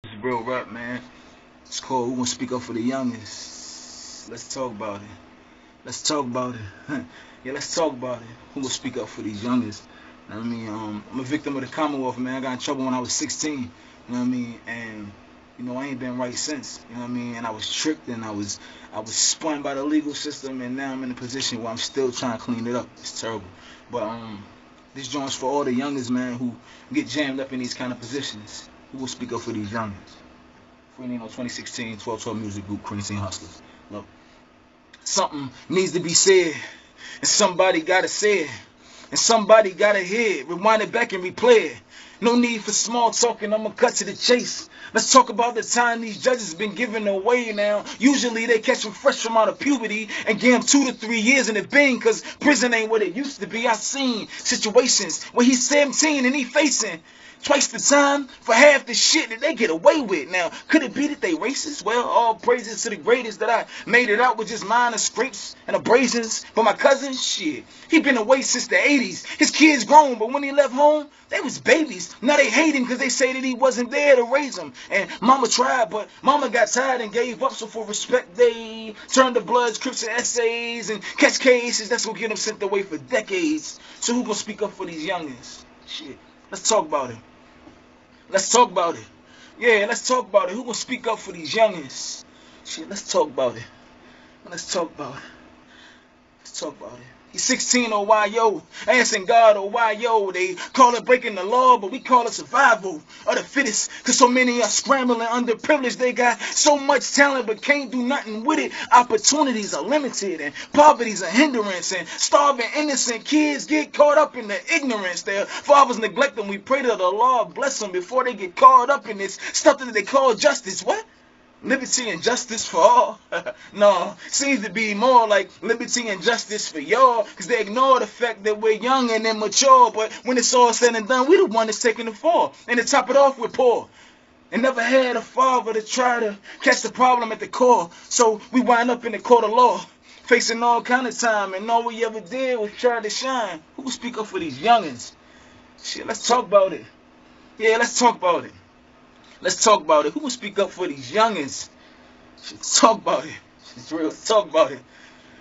It's real rap, man. It's called Who Gonna Speak Up for the Youngest. Let's talk about it. Let's talk about it. Yeah, let's talk about it. Who gonna speak up for these youngest? You know what I mean? I'm a victim of the Commonwealth, man. I got in trouble when I was 16. You know what I mean? And I ain't been right since. You know what I mean? And I was tricked and I was spun by the legal system, and now I'm in a position where I'm still trying to clean it up. It's terrible. But this joint's for all the youngest, man, who get jammed up in these kind of positions. Who will speak up for these youngest? Free Nino 2016, 1212 Music Group, Cream Scene Hustlers. Look, something needs to be said, and somebody gotta say it, and somebody gotta hear it. Rewind it back and replay it. No need for small talking, I'ma cut to the chase. Let's talk about the time these judges been giving away now. Usually they catch them fresh from out of puberty and give them 2 to 3 years in the bin, cause prison ain't what it used to be. I seen situations where he's 17 and he facing twice the time for half the shit that they get away with. Now, could it be that they racist? Well, all praises to the greatest that I made it out with just minor scrapes and abrasions. But my cousin, shit, he been away since the 80s. His kids grown, but when he left home, they was babies. Now they hate him because they say that he wasn't there to raise them. And mama tried, but mama got tired and gave up. So for respect, they turned to Bloods, Crips, and essays and catch cases. That's gonna get them sent away for decades. So who gonna speak up for these youngins? Shit, let's talk about it. Let's talk about it. Yeah, let's talk about it. Who gonna speak up for these youngins? Shit, let's talk about it. Let's talk about it. Let's talk about it. He's 16, oh why yo? Asking God, oh why yo? They call it breaking the law, but we call it survival of the fittest. Cause so many are scrambling, underprivileged. They got so much talent, but can't do nothing with it. Opportunities are limited, and poverty's a hindrance. And starving innocent kids get caught up in the ignorance. Their fathers neglect them. We pray to the Lord bless them before they get caught up in this stuff that they call justice. What? Liberty and justice for all? No, seems to be more like liberty and justice for y'all, because they ignore the fact that we're young and immature, but when it's all said and done, we the one that's taking the fall. And to top it off, we're poor and never had a father to try to catch the problem at the core. So we wind up in the court of law, facing all kind of time, and all we ever did was try to shine. Who will speak up for these youngins? Shit, let's talk about it. Yeah, let's talk about it. Let's talk about it. Who will speak up for these youngins? Let's talk about it. It's real. Let's talk about it.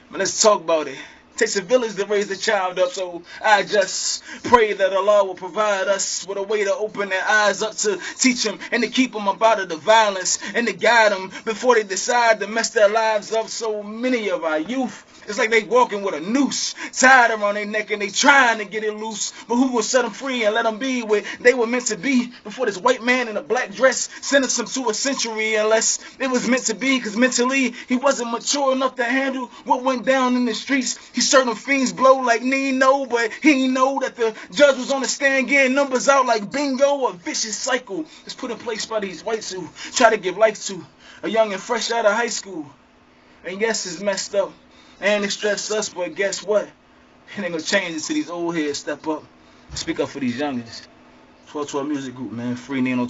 Man, let's talk about it. It takes a village to raise a child up, so I just pray that Allah will provide us with a way to open their eyes up to teach them and to keep them about the violence and to guide them before they decide to mess their lives up. So many of our youth, it's like they walking with a noose tied around their neck and they trying to get it loose. But who will set them free and let them be where they were meant to be before this white man in a black dress sentenced them to a century, unless it was meant to be, because mentally he wasn't mature enough to handle what went down in the streets. He certain fiends blow like Nino, but he ain't know that the judge was on the stand getting numbers out like bingo. A vicious cycle is put in place by these whites who try to give life to a young and fresh out of high school. And yes, it's messed up and it stressed us, but guess what? It ain't gonna change until these old heads step up, speak up for these youngins. 1212 Music Group, man. Free Nino.